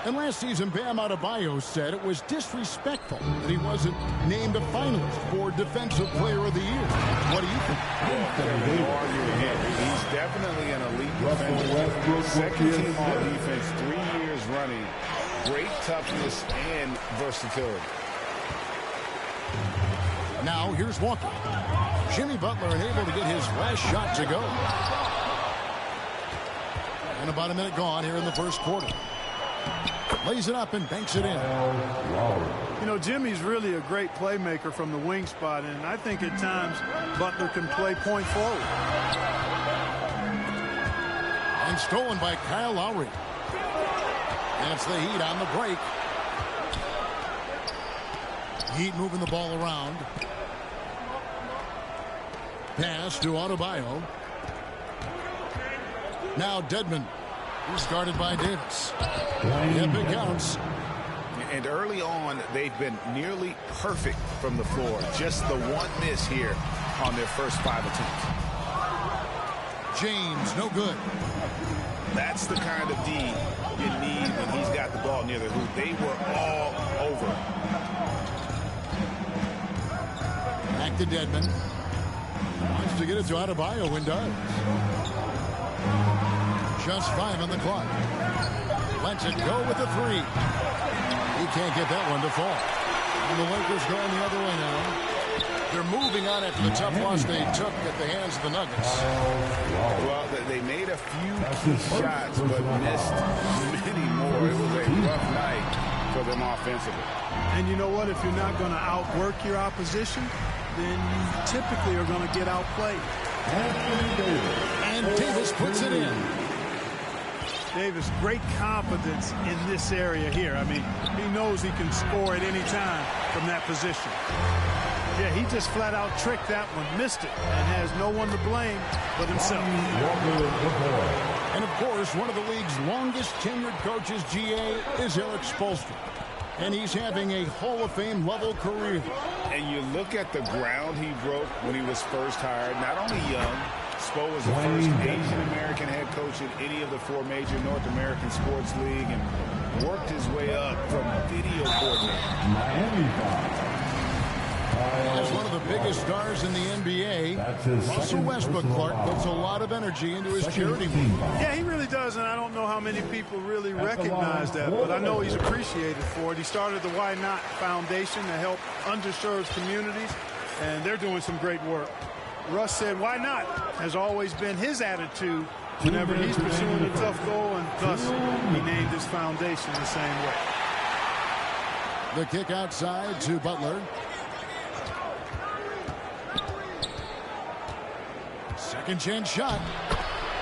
And last season, Bam Adebayo said it was disrespectful that he wasn't named a finalist for Defensive Player of the Year. What do you think? He's definitely an elite defender. Second team all defense, 3 years running. Great toughness and versatility. Now here's Walker. Jimmy Butler unable to get his last shot to go. And about a minute gone here in the first quarter. Lays it up and banks it in. You know, Jimmy's really a great playmaker from the wing spot, and I think at times Butler can play point forward. And stolen by Kyle Lowry. That's the Heat on the break. Heat moving the ball around. Pass to Adebayo. Now Dedmon. He's guarded by Davis. Yep, it counts. And early on, they've been nearly perfect from the floor. Just the one miss here on their first 5 attempts. James, no good. That's the kind of D you need when he's got the ball near the hoop. They were all over. Back to Dedmon. Wants to get it to Adebayo and does. Just 5 on the clock. Lets it go with a 3. He can't get that one to fall. And the Lakers going the other way now. They're moving on after the tough loss they took at the hands of the Nuggets. Well, they made a few key shots, but missed many more. It was a rough night for them offensively. And you know what? If you're not going to outwork your opposition, then you typically are going to get outplayed. And Davis puts it in. Davis, great confidence in this area here. I mean, he knows he can score at any time from that position. Yeah, he just flat out tricked that one, missed it, and has no one to blame but himself. And of course, one of the league's longest tenured coaches, GA, is Eric Spoelstra. And he's having a Hall of Fame level career. And you look at the ground he broke when he was first hired. Not only young, Spo was the first Asian-American head coach in any of the 4 major North American sports league and worked his way up from video coordinator. As one of the biggest stars in the NBA, Russell Westbrook, Clark, puts a lot of energy into his charity work. Yeah, he really does, and I don't know how many people really recognize that, but I know he's appreciated for it. He started the Why Not Foundation to help underserved communities, and they're doing some great work. Russ said, why not, has always been his attitude whenever he's pursuing a tough goal, and thus he named his foundation the same way. The kick outside to Butler. Second chance shot,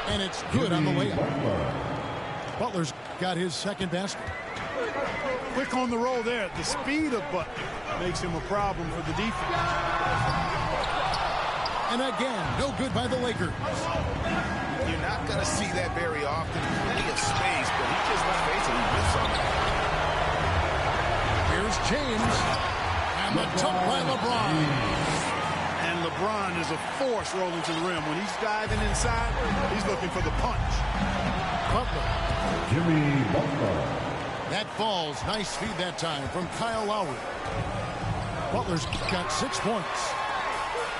and it's good on the layup. Butler's got his second basket. Quick on the roll there. The speed of Butler makes him a problem for the defense. And again, no good by the Lakers. You're not going to see that very often. Plenty of space, but he just basically missed something. Here's James, and the dunk by LeBron. And LeBron is a force rolling to the rim. When he's diving inside, he's looking for the punch. Butler. Jimmy Butler. That falls. Nice feed that time from Kyle Lowry. Butler's got 6 points.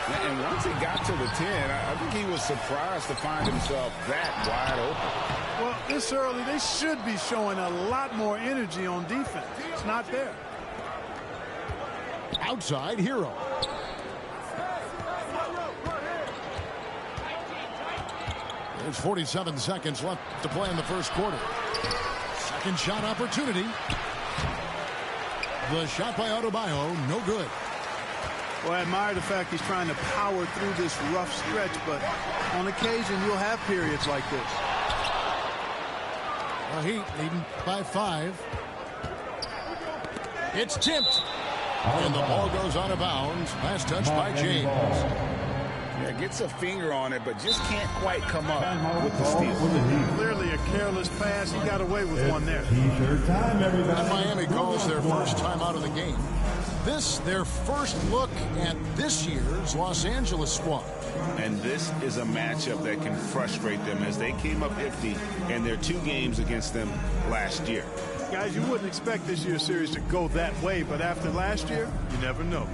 And once he got to the 10, I think he was surprised to find himself that wide open. Well, this early, they should be showing a lot more energy on defense. It's not there. Outside, Hero. There's 47 seconds left to play in the first quarter. Second shot opportunity. The shot by Adebayo, no good. Well, I admire the fact he's trying to power through this rough stretch, but on occasion you'll have periods like this. The Heat leading by 5. It's tipped. And the ball goes out of bounds. Last touch by James. Yeah, gets a finger on it, but just can't quite come up with the steal. Clearly a careless pass. He got away with one there. And Miami calls their first time out of the game. This, their first look at this year's Los Angeles squad. And this is a matchup that can frustrate them as they came up empty in their 2 games against them last year. Guys, you wouldn't expect this year's series to go that way, but after last year, you never know.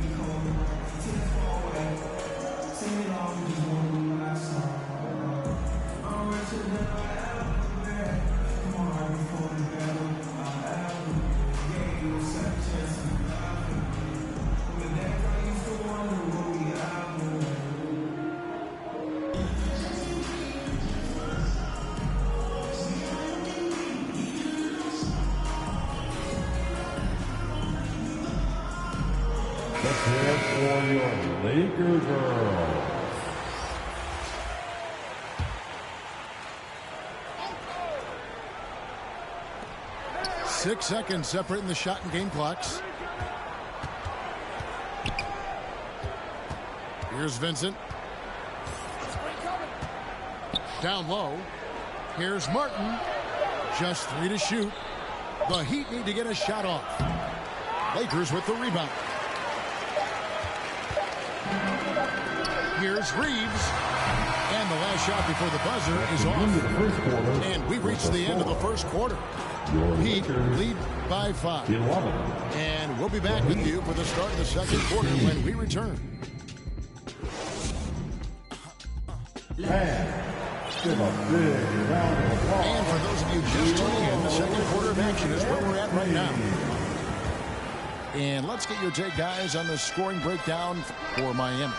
For your Laker girls. 6 seconds separating the shot and game clocks. Here's Vincent. Down low. Here's Martin. Just 3 to shoot. The Heat need to get a shot off. Lakers with the rebound. Here's Reeves. And the last shot before the buzzer is off. And we reached the end of the first quarter. Heat lead by 5. And we'll be back with you for the start of the second quarter when we return. And for those of you just tuning in, the second quarter of action is where we're at right now. And let's get your take, guys, on the scoring breakdown for Miami.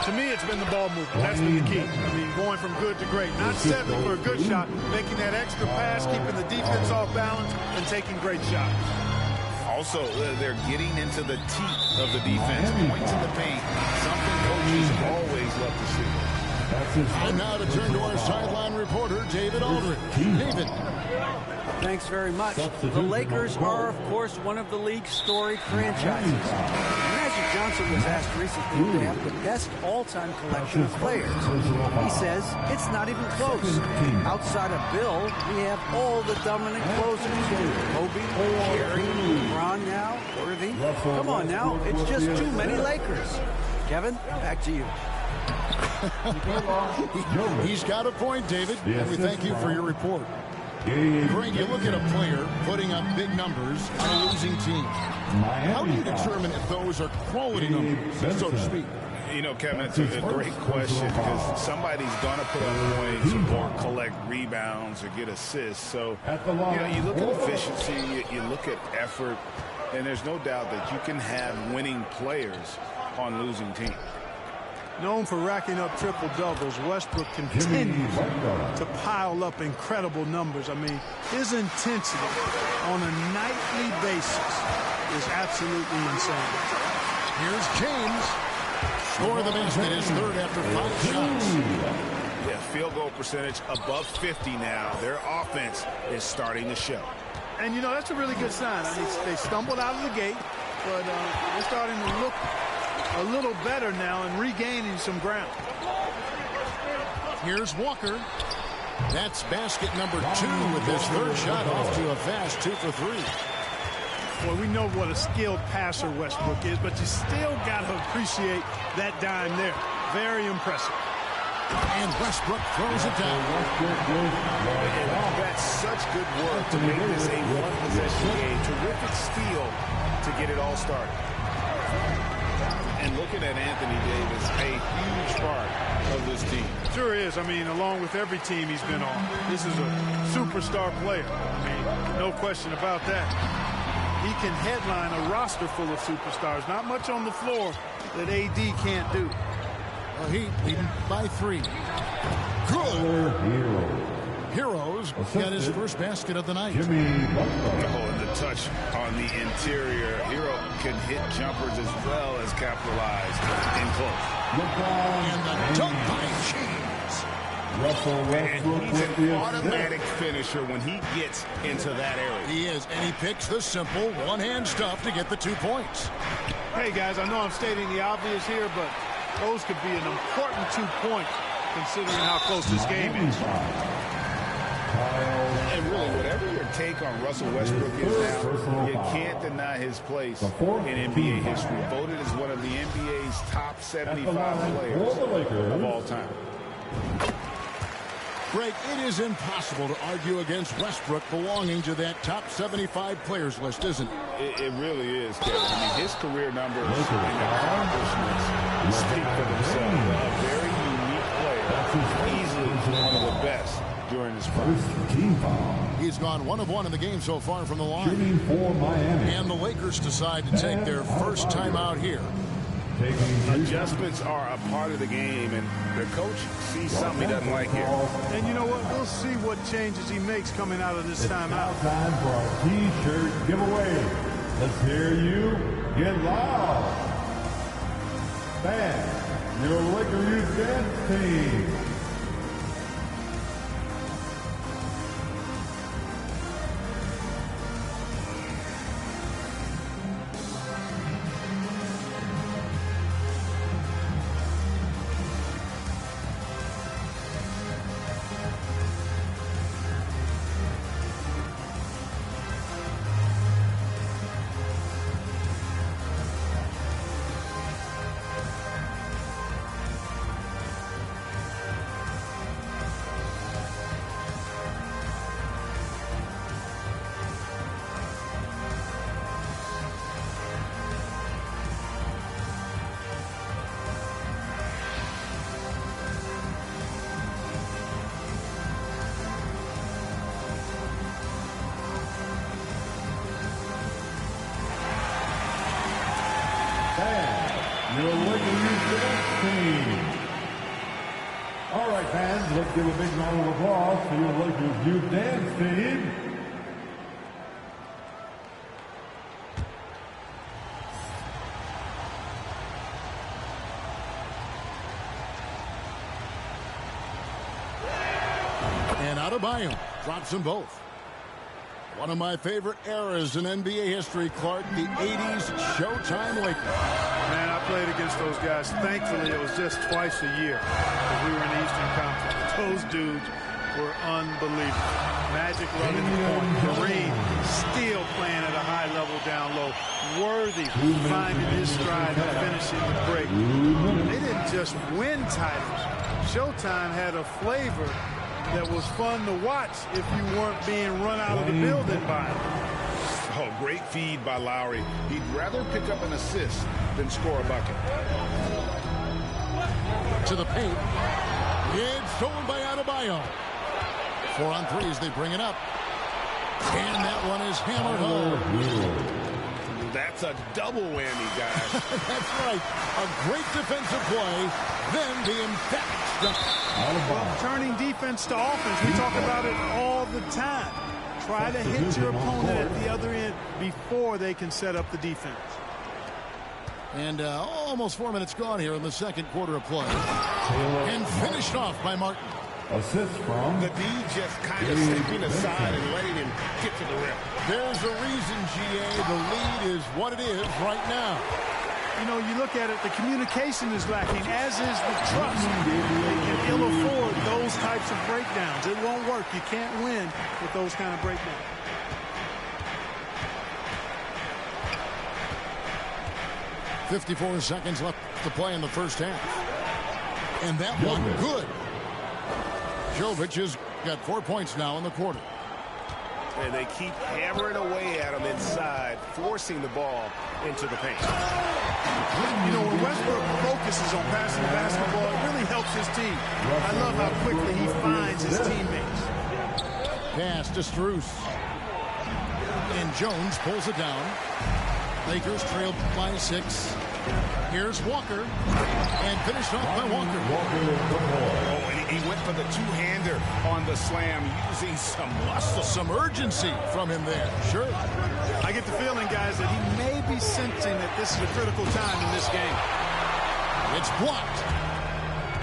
To me, it's been the ball movement. That's been the key. I mean, going from good to great. Not settling for a good shot, making that extra pass, keeping the defense off balance, and taking great shots. Also, they're getting into the teeth of the defense, points in the paint, something coaches always love to see. And now to turn to our sideline reporter, David Aldridge. David. Thanks very much. The Lakers are, of course, one of the league's storied franchises. Magic Johnson was asked recently if they have the best all-time collection of players. He says it's not even close. Outside of Bill, we have all the dominant closers. Kobe, Jerry, LeBron now, Worthy. Come on now, it's just too many Lakers. Kevin, back to you. He's got a point, David, and we thank you for your report. Greg, you look at a player putting up big numbers on a losing team. How do you determine if those are quality numbers, so to speak? You know, Kevin, it's a great question because somebody's going to put up points or collect rebounds or get assists. So, you know, you look at efficiency, you look at effort, and there's no doubt that you can have winning players on losing teams. Known for racking up triple-doubles, Westbrook continues to pile up incredible numbers. I mean, his intensity on a nightly basis is absolutely insane. Here's James. Score the basket, his third after 5 shots. Yeah, field goal percentage above 50 now. Their offense is starting to show. And, you know, that's a really good sign. I mean, they stumbled out of the gate, but they're starting to look a little better now and regaining some ground. Here's Walker. That's basket number 2 with his third shot off to a fast 2 for 3. Well, we know what a skilled passer Westbrook is, but you still got to appreciate that dime there. Very impressive. And Westbrook throws it down. That's such good work to make this a one-possession game. Terrific steal to get it all started. And looking at Anthony Davis, a huge part of this team. Sure is. I mean, along with every team he's been on, this is a superstar player. I mean, no question about that. He can headline a roster full of superstars. Not much on the floor that AD can't do. Well, Heat leading by 3. Good. Heroes got his first basket of the night. Oh, and the touch on the interior. Hero can hit jumpers as well as capitalize in close. And the dunk by James. And he's an automatic finisher when he gets into that area. He is, and he picks the simple one-hand stuff to get the 2 points. Hey, guys, I know I'm stating the obvious here, but those could be an important 2 points considering how close this game is. And really, whatever your take on Russell Westbrook is now, you can't deny his place in NBA history. Voted as one of the NBA's top 75 players of all time. Greg, it is impossible to argue against Westbrook belonging to that top 75 players list, isn't it? It really is, Kevin. I mean, his career numbers and accomplishments speak for themselves. A very unique player, easily one of the best during his prime. He's gone 1 of 1 in the game so far from the line. Shooting for Miami. And the Lakers decide to take their first time out here. Adjustments are a part of the game, and their coach sees something he doesn't like here. And you know what? We'll see what changes he makes coming out of this timeout. Time for our T-shirt giveaway. Let's hear you get loud. Fans, your Laker Youth Dance Team. Your Laker Youth Dance Team. All right, fans, let's give a big round of applause for your Lakers Youth Dance Team. And Adebayo drops them both. One of my favorite eras in NBA history, Clark, the 80s Showtime Lakers. Man, I played against those guys. Thankfully, it was just twice a year because we were in the Eastern Conference. Those dudes were unbelievable. Magic running the point. Kareem still playing at a high level down low. Worthy finding his stride and finishing the break. They didn't just win titles. Showtime had a flavor that was fun to watch if you weren't being run out of the building by him. Oh, great feed by Lowry. He'd rather pick up an assist than score a bucket. To the paint. It's stolen by Adebayo. 4 on 3 as they bring it up. And that one is hammered home. That's a double whammy, guys. That's right. A great defensive play, then the emphatic stop. Well, turning defense to offense, we talk about it all the time. Try to hit your opponent at the other end before they can set up the defense. And almost 4 minutes gone here in the second quarter of play. And finished off by Martin. Assist from the D just kind of stepping aside and letting him get to the rim. There's a reason, GA, the lead is what it is right now. You know, you look at it, the communication is lacking, as is the trust. They can ill afford those types of breakdowns. It won't work. You can't win with those kind of breakdowns. .54 seconds left to play in the first half. And that one good. Jovic has got 4 points now in the quarter. And they keep hammering away at him inside, forcing the ball into the paint. You know, when Westbrook focuses on passing the basketball, it really helps his team. I love how quickly he finds his teammates. Pass to Strus. And Jones pulls it down. Lakers trail by 6. Here's Walker. And finished off by Walker. Oh, and he went for the two-hander on the slam, using some muscle. Some urgency from him there. Sure. I get the feeling, guys, that he may be sensing that this is a critical time in this game. It's blocked.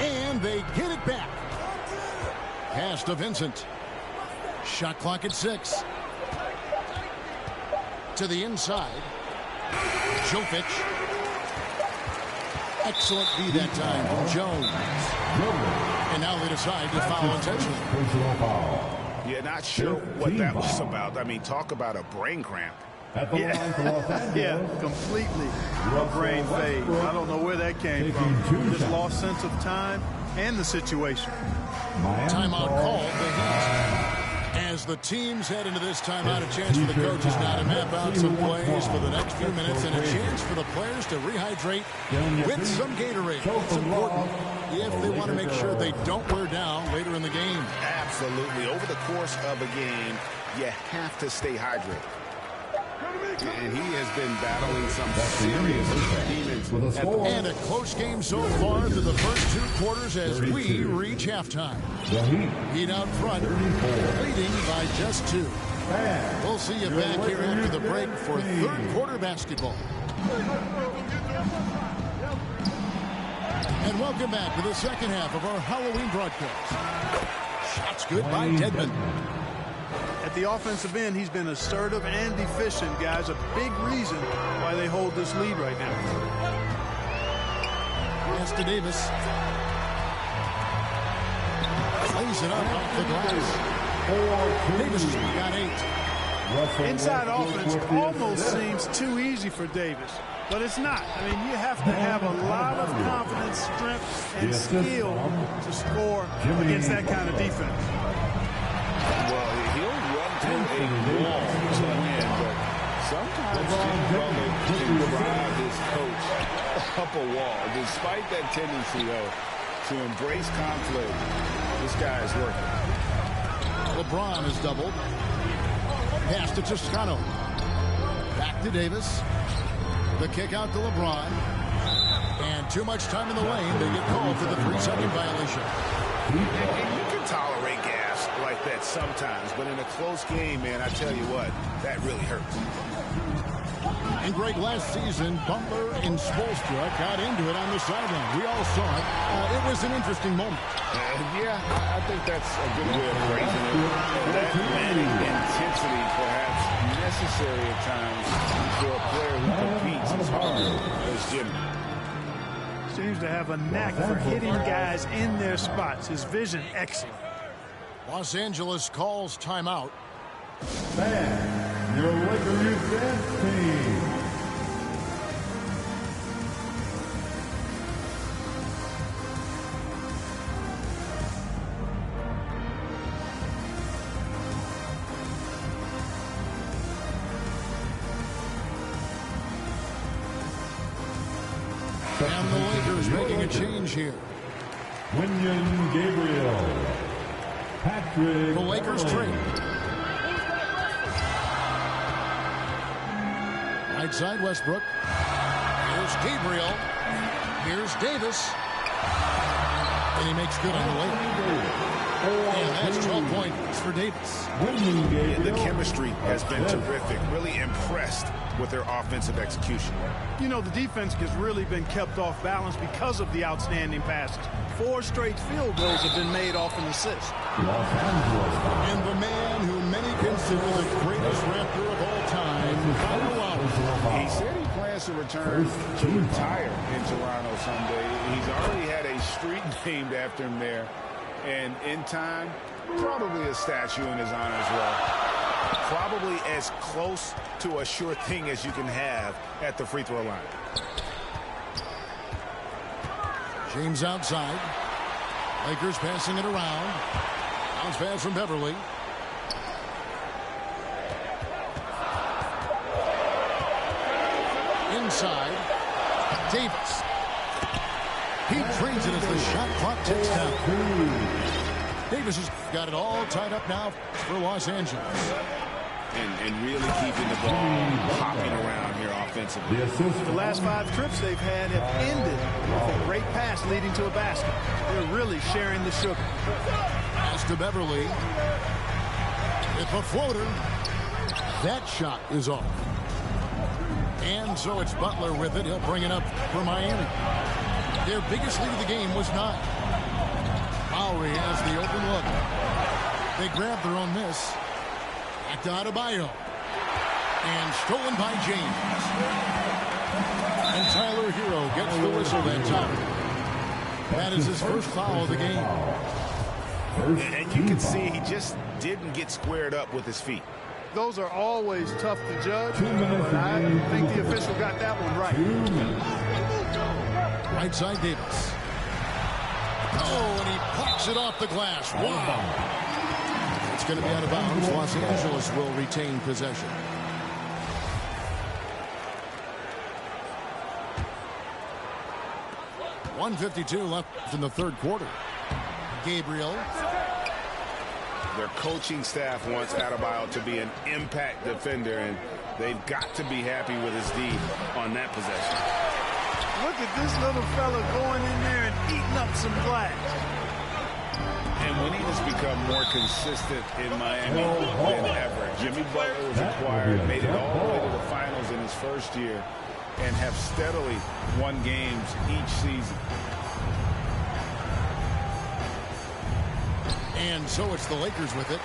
And they get it back. Pass to Vincent. Shot clock at 6. To the inside. Jovic. Excellent B that time from Jones. And now they decide to foul intentionally. Yeah, not sure what that was about. I mean, talk about a brain cramp. Yeah, completely a brain fade. I don't know where that came from. Just lost sense of time and the situation. Timeout called. The Heat. As the teams head into this timeout, a chance for the coaches now to map out some plays for the next few minutes and a chance for the players to rehydrate with some Gatorade. It's important if they want to make sure they don't wear down later in the game. Absolutely. Over the course of a game, you have to stay hydrated. And he has been battling some serious demons. And a close game so far through the first 2 quarters as we reach halftime. Heat out front, leading by just 2. We'll see you back here after the break for third quarter basketball. And welcome back to the second half of our Halloween broadcast. Shots good by Dedmon. At the offensive end, he's been assertive and efficient, guys. A big reason why they hold this lead right now. Pass to Davis. Plays it up off the glass. Davis has got 8. Inside offense almost seems too easy for Davis, but it's not. I mean, you have to have a lot of confidence, strength, and skill to score against that kind of defense. Well, he'll run through a wall to win, but sometimes Jim Butler can drive his coach up a wall. Despite that tendency, though, to embrace conflict, this guy is working. LeBron is doubled. Pass to Toscano. Back to Davis. The kick out to LeBron. And too much time in the lane. They get called for the 3-second violation. And you can tolerate gas like that sometimes, but in a close game, man, I tell you what, that really hurts. And Greg, last season, Butler and Spoelstra got into it on the sideline. We all saw it. It was an interesting moment. Yeah, I think that's a good way of phrasing it. That manic intensity, perhaps necessary at times for a player who competes as hard as Jimmy. Seems to have a knack for hitting guys in their spots. His vision, excellent. Los Angeles calls timeout. Man, your Lakers dance team. And the Lakers making a change here. William Gabriel. Patrick. The Lakers trade. Right side, Westbrook. Here's Gabriel. Here's Davis. And he makes good on the way. And that's 12 points for Davis. Yeah, the chemistry has been terrific. Really impressed with their offensive execution. You know, the defense has really been kept off balance because of the outstanding passes. 4 straight field goals have been made off an assist. And the man who many consider the greatest Raptor of all time, he said he plans to return to retire in Toronto someday. He's already had a street named after him there. And in time, probably a statue in his honor as well. Probably as close to a sure thing as you can have at the free throw line. James outside. Lakers passing it around. Bounce pass from Beverly. Inside. Davis. He trades it as the shot clock ticks down. Davis has got it all tied up now for Los Angeles. And really keeping the ball hopping around here offensively. The last 5 trips they've had have ended with a great pass leading to a basket. They're really sharing the sugar. Pass to Beverly. It's a floater. That shot is off. And so it's Butler with it. He'll bring it up for Miami. Their biggest lead of the game was 9. Lowry has the open look. They grab their own miss. Back to Adebayo. And stolen by James. And Tyler Hero gets the whistle that time. That is his first foul of the game. And you can see he just didn't get squared up with his feet. Those are always tough to judge, but I think the official got that one right. Right side Davis. Oh, and he pucks it off the glass. Wow. It's going to be out of bounds. Los Angeles will retain possession. .152 left in the third quarter. Gabriel. Their coaching staff wants Adebayo to be an impact defender, and they've got to be happy with his D on that possession. Look at this little fella going in there and eating up some glass. And Winnie has become more consistent in Miami than ever. Jimmy Butler was acquired, made it all the way to the finals in his first year, and have steadily won games each season. And so it's the Lakers with it.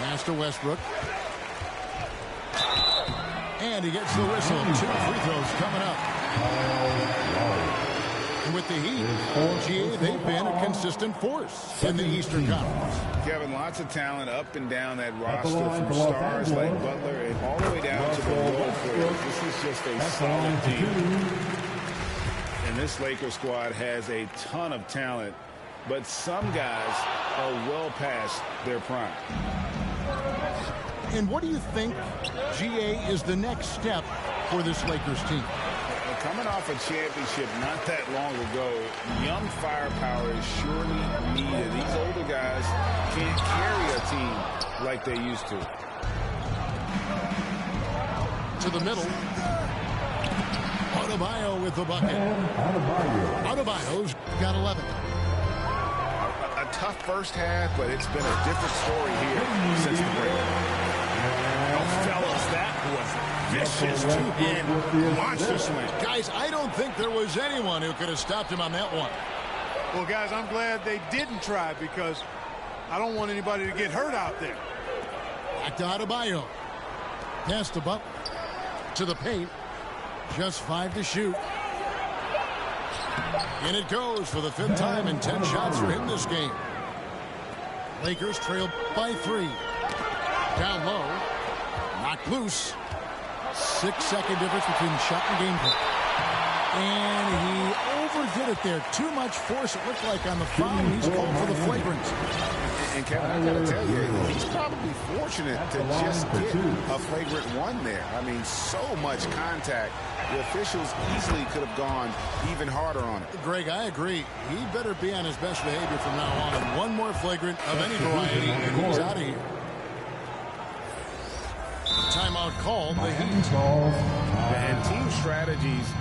Master Westbrook. And he gets the whistle. 2 free throws coming up. And with the Heat, GA, they've been a consistent force in the Eastern Conference. Kevin, lots of talent up and down that roster, from stars like Butler and all the way down to the role players. This is just a solid team. And this Lakers squad has a ton of talent, but some guys are well past their prime. And what do you think, GA, is the next step for this Lakers team? Coming off a championship not that long ago, young firepower is surely needed. These older guys can't carry a team like they used to. To the middle. Adebayo with the bucket. Adebayo's got 11. A tough first half, but it's been a different story here since the break. Oh, fellas, that was vicious two-hand monster swing. Guys, I don't think there was anyone who could have stopped him on that one. Well, guys, I'm glad they didn't try, because I don't want anybody to get hurt out there. Back to Adebayo. Pass to Butler. To the paint. Just 5 to shoot. And it goes for the 5th time in 10 shots for him this game. Lakers trail by 3. Down low. Knocked loose. 6-second difference between shot and game clock. And he overdid it there. Too much force, it looked like, on the foul. He's called for the flagrant. And Kevin, I got to tell you, he's probably fortunate to just get a flagrant one there. I mean, so much contact. The officials easily could have gone even harder on it. Greg, I agree. He better be on his best behavior from now on. And one more flagrant of any variety, and he's out of here. Timeout called, the Heat. And team strategies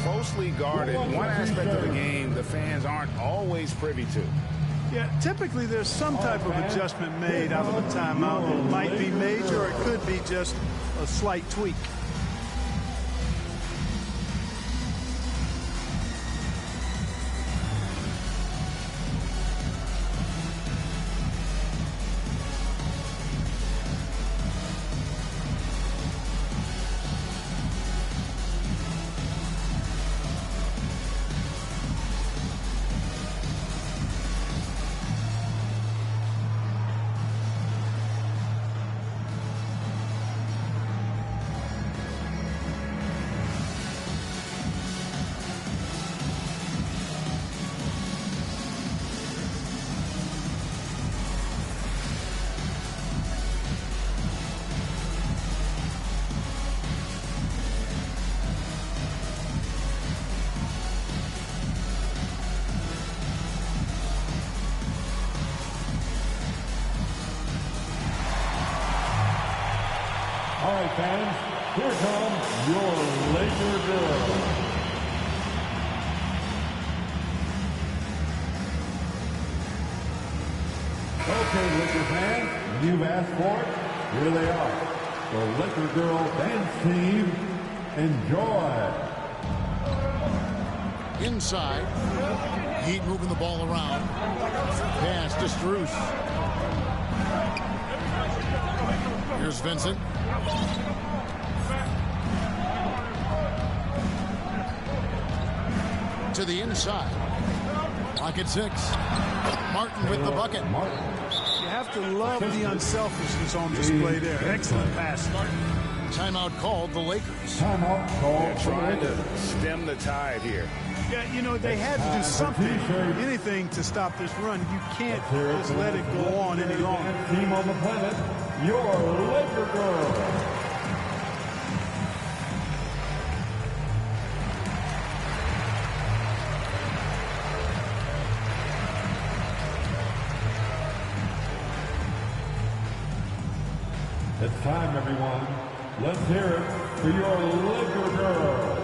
closely guarded. One aspect of the game the fans aren't always privy to. Yeah, typically there's some type of adjustment made out of a timeout. It might be major, or it could be just a slight tweak. All right, fans, here comes your Laker girl. Okay, Laker fans, you've asked for it. Here they are. The Laker Girl Dance Team. Enjoy. Inside. Heat moving the ball around. Pass to Strus. Here's Vincent. To the inside. Clock at 6. Martin with the bucket. You have to love the unselfishness on display there. Excellent pass. Timeout called the Lakers. Timeout called. They're trying to stem the tide here. Yeah, you know, they had to do something, anything to stop this run. You can't just let it go on any longer. Team on the planet, your Laker girl. It's time, everyone. Let's hear it for your Laker girl.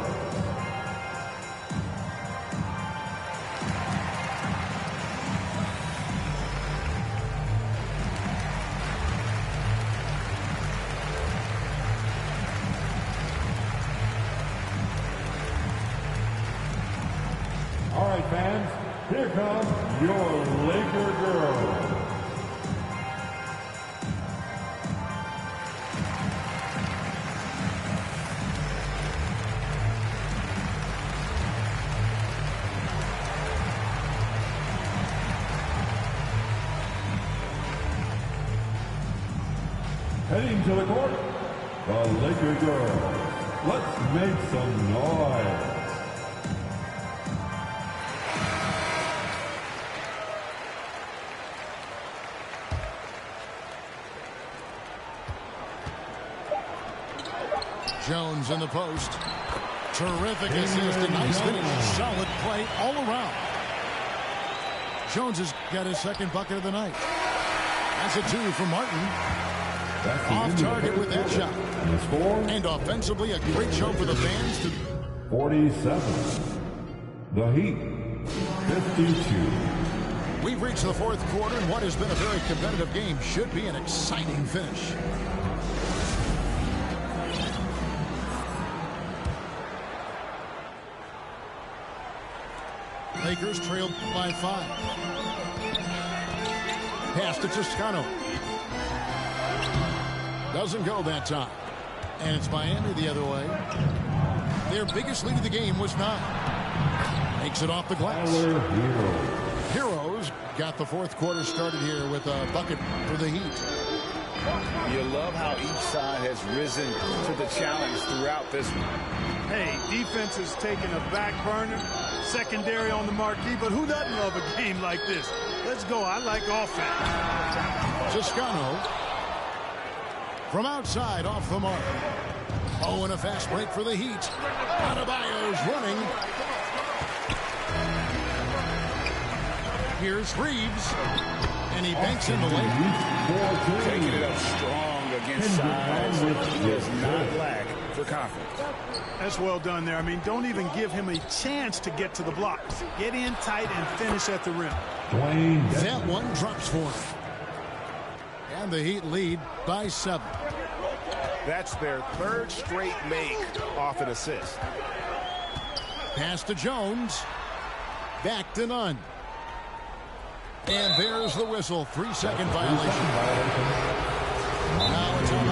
All right, fans, here comes your Laker girl. Heading to the court, the Laker girls. Let's make some noise. Jones in the post. Terrific assist, a nice finish, solid play all around. Jones has got his second bucket of the night. That's a 2 from Martin. Off target with that shot. And offensively, a great show for the fans. 47. The Heat, 52. We've reached the fourth quarter, and what has been a very competitive game should be an exciting finish. Lakers trailed by 5. Pass to Toscano. Doesn't go that time. And it's Miami the other way. Their biggest lead of the game was 9. Makes it off the glass. Heroes got the fourth quarter started here with a bucket for the Heat. You love how each side has risen to the challenge throughout this one. Hey, defense has taken a back burner, secondary on the marquee, but who doesn't love a game like this? Let's go. I like offense. Toscano from outside off the mark. Oh, and a fast break for the Heat. Adebayo's running. Here's Reeves. And he banks in the lane. Taking it up strong against size. He does not lack for confidence. That's well done there. I mean, don't even give him a chance to get to the block. Get in tight and finish at the rim. That one drops for him. And the Heat lead by 7. That's their third straight make off an assist. Pass to Jones. Back to none. And there's the whistle. 3-second violation. Now it's on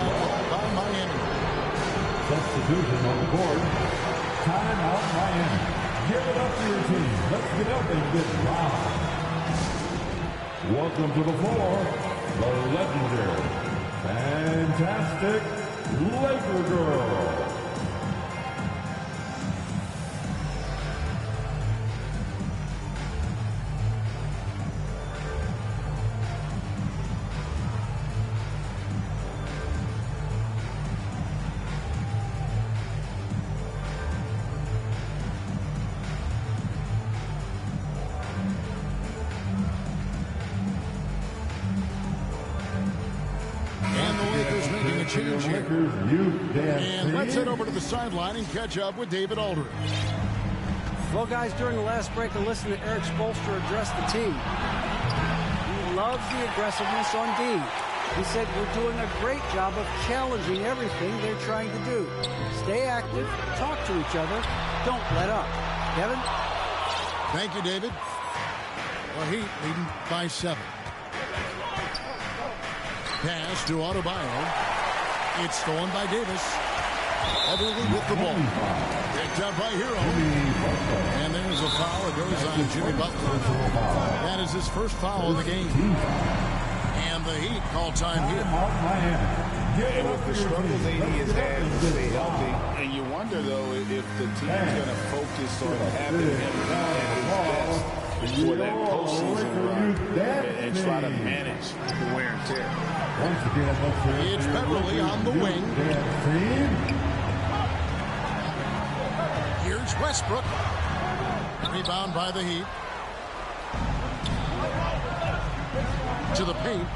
by Miami. Substitution on the board. Timeout Miami. Give it up to your team. Let's get up and get loud. Welcome to the floor, the legendary, fantastic Laker girl. Change here. And let's head over to the sideline and catch up with David Aldridge. Well, guys, during the last break, I listened to Eric Spoelstra address the team. He loves the aggressiveness on D. He said, we're doing a great job of challenging everything they're trying to do. Stay active, talk to each other, don't let up. Kevin? Thank you, David. Well, Heat leading by 7. Pass to Adebayo. It's stolen by Davis. Everly with the ball. Picked up by Hero. And there's a foul. It goes on Jimmy Butler. That is his first foul of the game. And the Heat call time here. And with the struggles AD has had wonder, though, if the team's going to focus on having him at his best for that postseason run and try to manage the wear and tear. It's Beverly on the wing. Here's Westbrook. Rebound by the Heat. To the paint.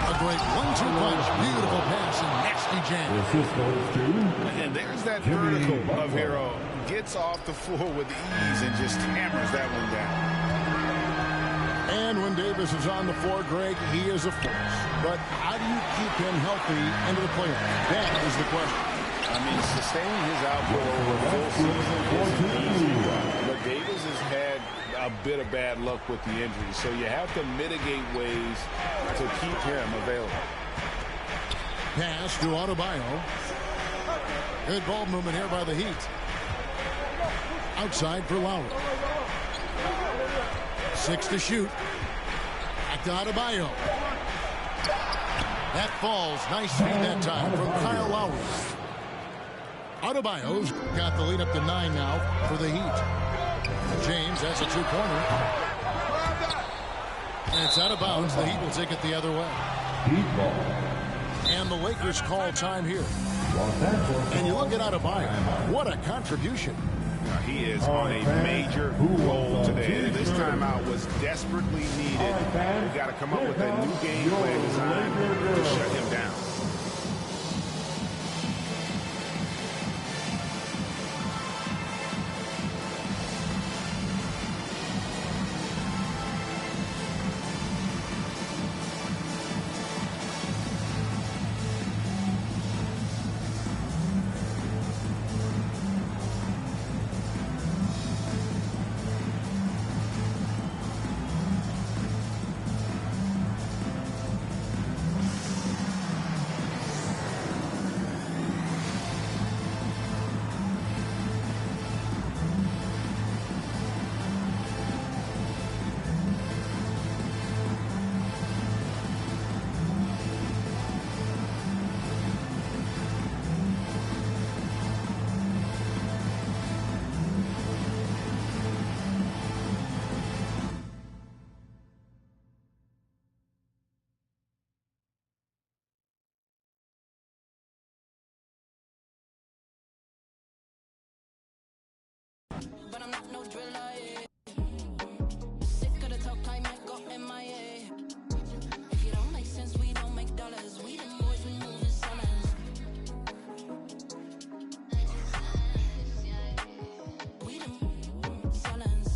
A great 1-2 punch. Beautiful pass and nasty jam. And there's that vertical of Hero. Gets off the floor with ease and just hammers that one down. And when Davis is on the floor, Greg, he is a force. But how do you keep him healthy into the playoffs? That is the question. I mean, sustaining his output over a full season is easy. But Davis has had a bit of bad luck with the injury, so you have to mitigate ways to keep him available. Pass to Adebayo. Good ball movement here by the Heat. Outside for Lowry. 6 to shoot. Back to Adebayo. That falls. Nice feed that time from Kyle Lowry. Adebayo's got the lead up to 9 now for the Heat. James, that's a two-pointer. And it's out of bounds. The Heat will take it the other way. And the Lakers call time here. And you look at Adebayo. What a contribution. He is on a major roll today. This timeout was desperately needed. We've got to come up with a new game plan design to shut him down. But I'm not no driller, yeah. Sick of the talk, I might go MIA. If you don't make sense, we don't make dollars. We the boys, we move in silence. We the silence.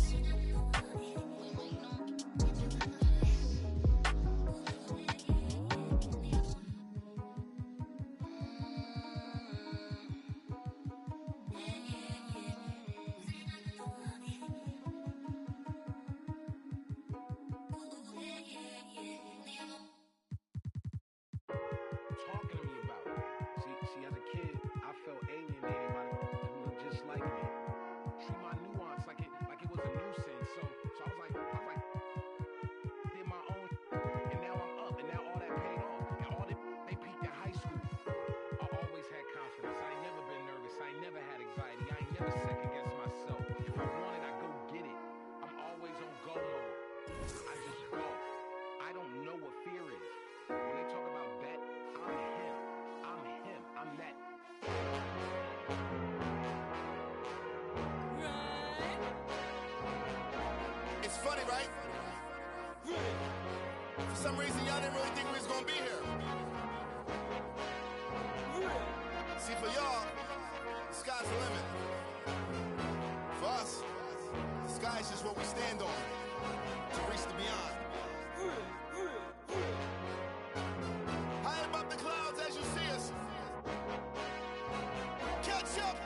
Talking to me about it. See, as a kid, I felt alienated by people who looked just like me. See my nuance like it was a nuisance. So I was like, did my own, and now I'm up, and now all that paid off, and all that they peaked in high school. I always had confidence. I ain't never been nervous. I ain't never had anxiety. I ain't never second guessed myself. If I want it, I go get it. I'm always on go mode. I just go. I don't know what fear is. When they talk about that, I'm him. I'm that. It's funny, right? For some reason, y'all didn't really think we was gonna be here. See, for y'all, the sky's the limit. For us, the sky is just what we stand on to reach the beyond. High above the clouds as you see us. Catch up!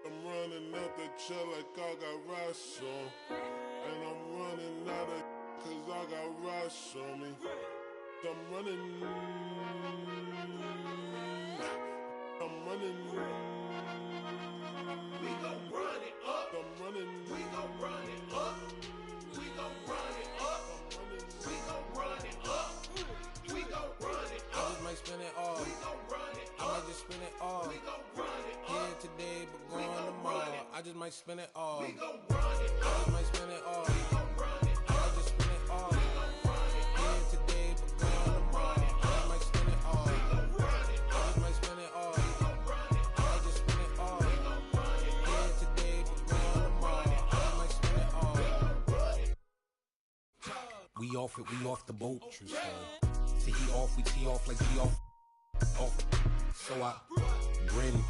I'm running out the chair like I got rice on. And I'm running out of cause I got rice on me. I'm running. We gon' run it up. I'm running. We gon' run it up. We gon' run it up. We gon' run it up. We gon' run it I up. just might spin it all. We gon' run it I up. might just spin it all. We spend it all. I might spend it all. I just spend it all. Here today, but gone tomorrow. I might spend it all. I might spend it all. I just spend it all. Here today, but gone tomorrow. I might spend it all. We off it, we off the boat. True story. See he off, we tee off like we off. So I grin.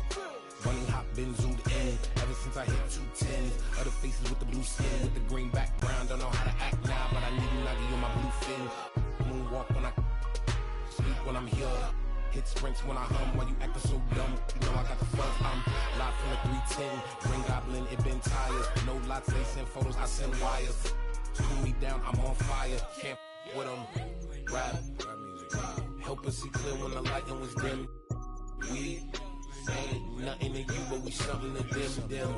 Running hot, been zoomed in. Ever since I hit 210. Other faces with the blue skin, with the green background. Don't know how to act now, but I need a nugget on my blue fin. Moonwalk when I sleep when I'm here. Hit sprints when I hum while you acting so dumb. You know I got the fuzz. I'm live from the 310. Ring goblin, it been tired. No lots, they send photos, I send wires. Cool me down, I'm on fire. Can't with them. Rap music. Help us see clear when the lighting was dim. We ain't nothing to you, but we something to them.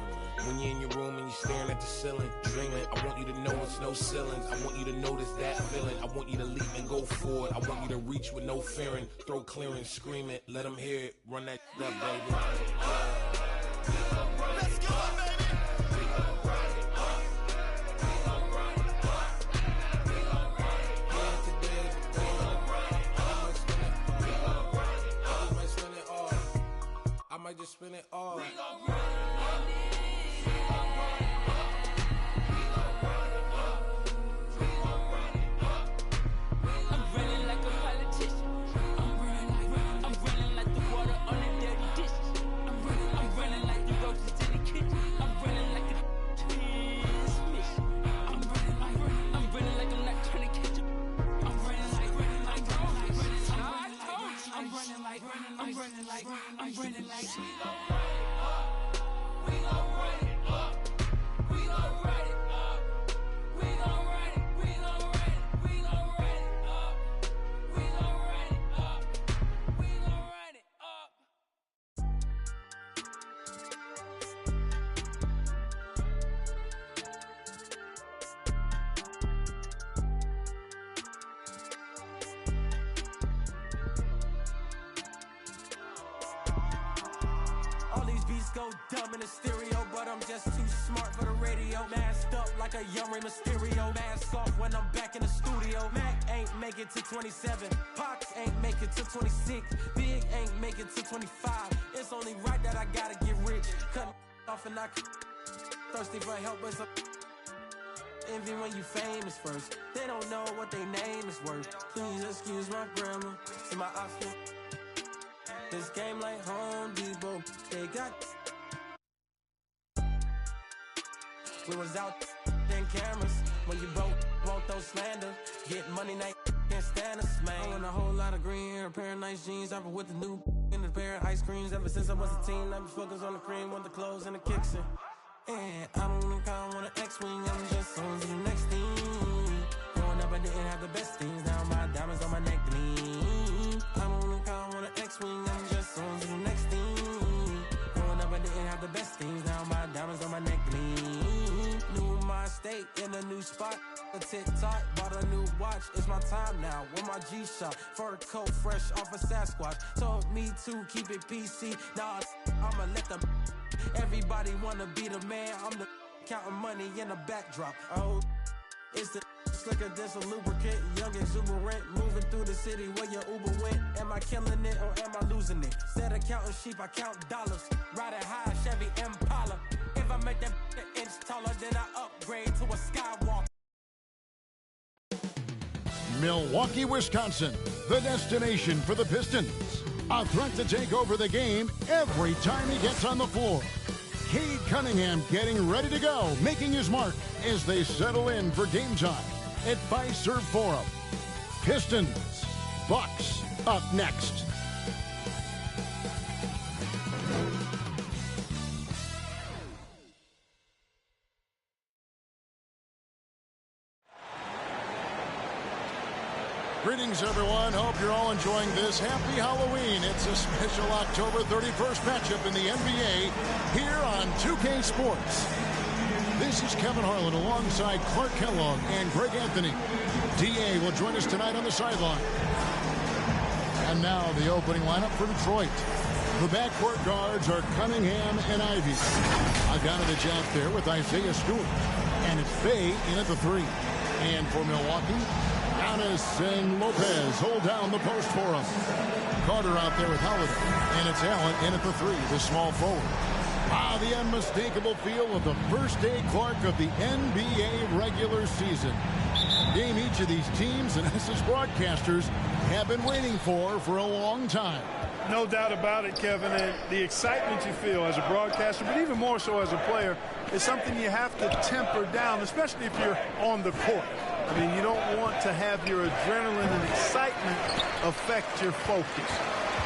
When you're in your room and you're staring at the ceiling, dreaming, I want you to know it's no ceilings. I want you to notice that feeling. I want you to leap and go forward. I want you to reach with no fearing. Throw clearance, scream it, let them hear it. Run that up, baby. Let's go, baby. I might just spend it all. I'm running like a politician. I'm running like the water on the dirty dishes. I'm running like the roaches in the kitchen. I'm running like a transmission. I'm running like I'm not trying to catch up. I'm running like we gon' run it up. We gon' run it up. We gon' run it up. We gon' run it. We gon' run it. We gon' run it up. We gon' run it up. We gon' run it up. All these beats go dumb in the stereo, but I'm just too smart for the radio. Masked up like a young Rey Mysterio. Mask off when I'm back in the studio. Mac ain't make it to 27. Pox ain't make it to 26. Big ain't make it to 25. It's only right that I gotta get rich. Cutting off and I thirsty for help, but some envy when you famous first. They don't know what their name is worth. Please excuse my grammar. See my option. This game like Home Depot. They got. We was out in cameras. When you broke, won't throw slander. Get money, night can't stand us, man. I want a whole lot of green hair, a pair of nice jeans. I've been with the new and a pair of ice creams. Ever since I was a teen, I've been focused on the cream, want the clothes and the kicks in. And I don't think I want an X-Wing, I'm just on to the next thing. Growing up, I didn't have the best things. Now my diamonds on my neck, gleam. I don't think I want an X-Wing, I'm just on to the next thing. Growing up, I didn't have the best things. Now my diamonds on my neck, gleam. New in my state, in a new spot. A TikTok, bought a new watch. It's my time now, with my G-Shock. Fur coat, fresh off a Sasquatch. Told me to keep it PC. Nah, I'ma let them. Everybody wanna be the man. I'm the counting money in the backdrop. Oh, it's the slicker than a lubricant. Young exuberant, moving through the city where your Uber went. Am I killing it or am I losing it? Instead of counting sheep, I count dollars. Riding high, Chevy Impala. If I make that an inch taller, then I upgrade to a skywalk. Milwaukee, Wisconsin, the destination for the Pistons. A threat to take over the game every time he gets on the floor. Cade Cunningham getting ready to go, making his mark as they settle in for game time at Fiserv Forum. Pistons, Bucks up next. Greetings, everyone. Hope you're all enjoying this. Happy Halloween. It's a special October 31st matchup in the NBA here on 2K Sports. This is Kevin Harlan alongside Clark Kellogg and Greg Anthony. DA will join us tonight on the sideline. And now the opening lineup for Detroit. The backcourt guards are Cunningham and Ivy. Bogdanovich out there with Isaiah Stewart. And it's Bay in at the 3. And for Milwaukee, Giannis and Lopez hold down the post for him. Carter out there with Holiday. And it's Allen in at the 3, the small forward. The unmistakable feel of the first day Clark of the NBA regular season. Game each of these teams and us as broadcasters have been waiting for a long time. No doubt about it, Kevin. And the excitement you feel as a broadcaster, but even more so as a player, is something you have to temper down, especially if you're on the court. I mean, you don't want to have your adrenaline and excitement affect your focus.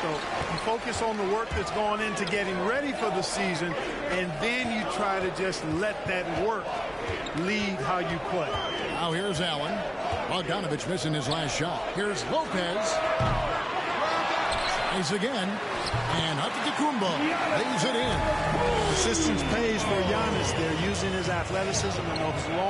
So you focus on the work that's gone into getting ready for the season, and then you try to just let that work lead how you play. Now here's Allen. Bogdanovich missing his last shot. Here's Lopez. Nice again. And Antetokounmpo lays it in. Persistence pays for Giannis. They're using his athleticism and those long